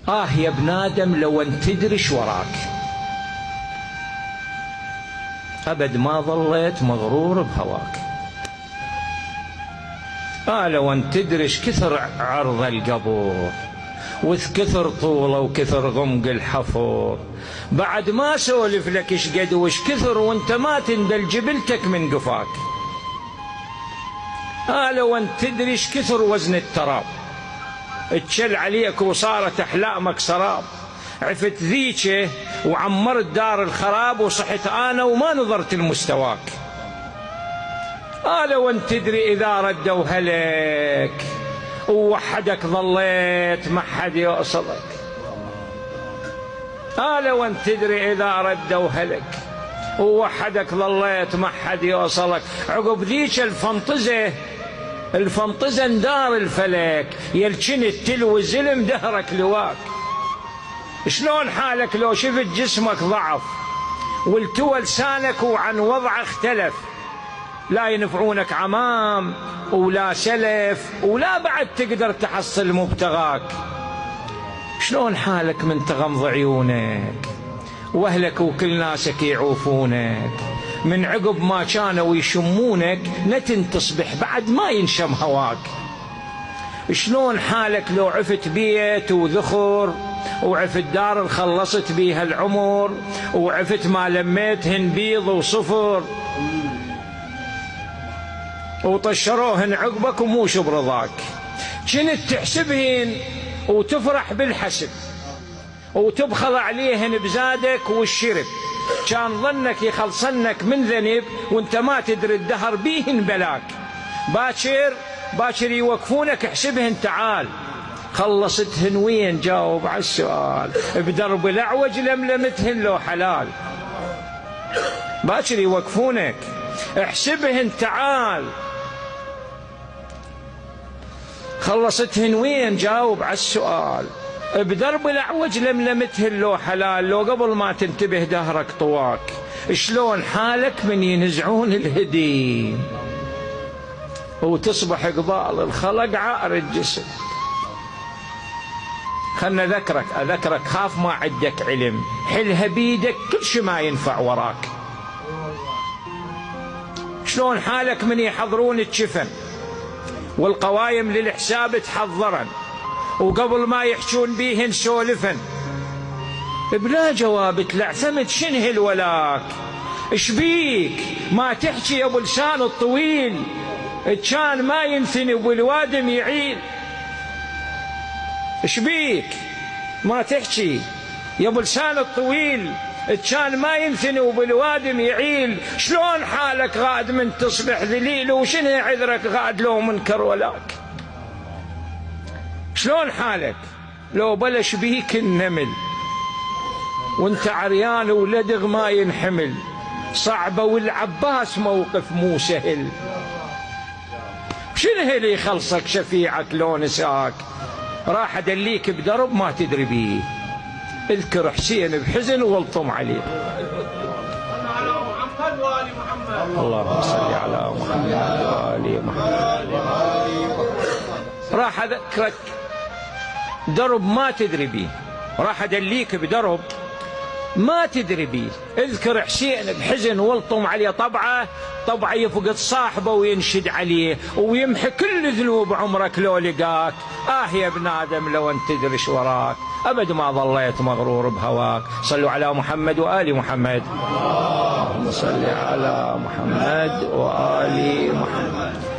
يا ابن آدم لو أن تدري ايش وراك، أبد ما ظليت مغرور بهواك. لو أن تدري ايش كثر عرض القبور، وذ كثر طوله وكثر غمق الحفر، بعد ما سولف لك ايش قد وايش كثر وانت ما تندل جبلتك من قفاك. لو أن تدري ايش كثر وزن التراب، اتشل عليك وصارت أحلامك سراب، عفت ذيكه وعمرت دار الخراب، وصحت أنا وما نظرت لمستواك. لو أن تدري إذا ردوا هلك ووحدك ظليت ما حد يوصلك. لو أن تدري إذا ردوا هلك ووحدك ظليت ما حد يوصلك. عقب ذيك الفنطزة اندار الفلك، يلجن التلو الزلم دهرك لواك. شلون حالك لو شفت جسمك ضعف والتوى لسانك وعن وضعه اختلف، لا ينفعونك عمام ولا سلف ولا بعد تقدر تحصل مبتغاك. شلون حالك من تغمض عيونك واهلك وكل ناسك يعوفونك، من عقب ما كانوا يشمونك نتن تصبح بعد ما ينشم هواك. شلون حالك لو عفت بيت وذخر وعفت دار خلصت بيها العمر، وعفت ما لميتهن بيض وصفر، وطشروهن عقبك وموش برضاك. كنت تحسبهن وتفرح بالحسب وتبخل عليهن بزادك والشرب، كان ظنك يخلصنك من ذنب وانت ما تدري الدهر بيهن بلاك. باكر يوقفونك احسبهن تعال، خلصتهن وين؟ جاوب على السؤال. بدرب الأعوج لملمتهن لو حلال. باكر يوقفونك احسبهن تعال، خلصتهن وين؟ جاوب على السؤال. بدرب الأعوج لملمتهن لو حلال، لو قبل ما تنتبه دهرك طواك. شلون حالك من ينزعون الهديم وتصبح قبال الخلق عائر الجسم. خلنا أذكرك خاف ما عندك علم، حلها بيدك كل شي ما ينفع وراك. شلون حالك من يحضرون الجفن والقوايم للحساب تحضرن، وقبل ما يحجون بيهن سولفن بلا جواب تلعثمت شنه الولاك. ايش بيك ما تحكي يا ابو لسان الطويل، كان ما ينثني والوادم يعيل. ايش بيك ما تحكي يا ابو لسان الطويل، كان ما ينثني وبالوادم يعيل. شلون حالك غاد من تصبح ذليل، وشنو عذرك غاد لو منكر ولاك. شلون حالك لو بلش بيك النمل وانت عريان ولدغ ما ينحمل. صعبة والعباس موقف مو سهل، شنو اللي يخلصك شفيعك لو نساك. راح ادليك بدرب ما تدري بيه، اذكر حسين بحزن والطم عليه. اللهم صل على محمد وآل محمد. راح اذكرك درب ما تدري بيه، راح ادليك بدرب ما تدري بيه. اذكر حسين بحزن والطم عليه، طبعه يفقد صاحبه وينشد عليه ويمحي كل ذنوب عمرك لو لقاك. يا ابن آدم لو أن تدري ايش وراك، أبد ما ظليت مغرور بهواك. صلوا على محمد وآل محمد. اللهم صل على محمد وآل محمد.